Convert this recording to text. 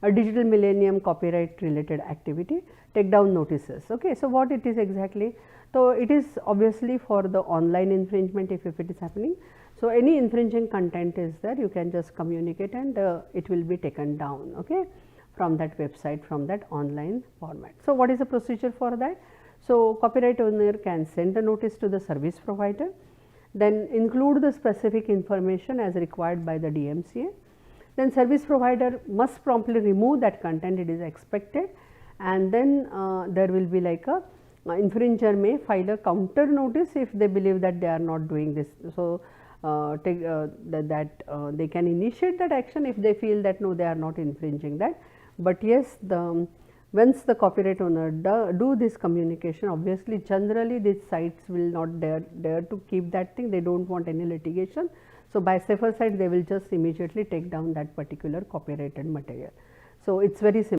a digital millennium copyright related activity, take down notices. Okay. So, what it is exactly? So, it is obviously for the online infringement if it is happening. So, any infringing content is there, you can just communicate and it will be taken down, okay, from that website, from that online format. So, what is the procedure for that? So, copyright owner can send a notice to the service provider, then include the specific information as required by the DMCA. Then service provider must promptly remove that content, it is expected, and then there will be like a infringer may file a counter notice if they believe that they are not doing this. So, they can initiate that action if they feel that no, they are not infringing that. But yes, once the copyright owner do this communication, obviously generally these sites will not dare to keep that thing, they do not want any litigation. So, by safer side they will just immediately take down that particular copyrighted material. So, it is very simple.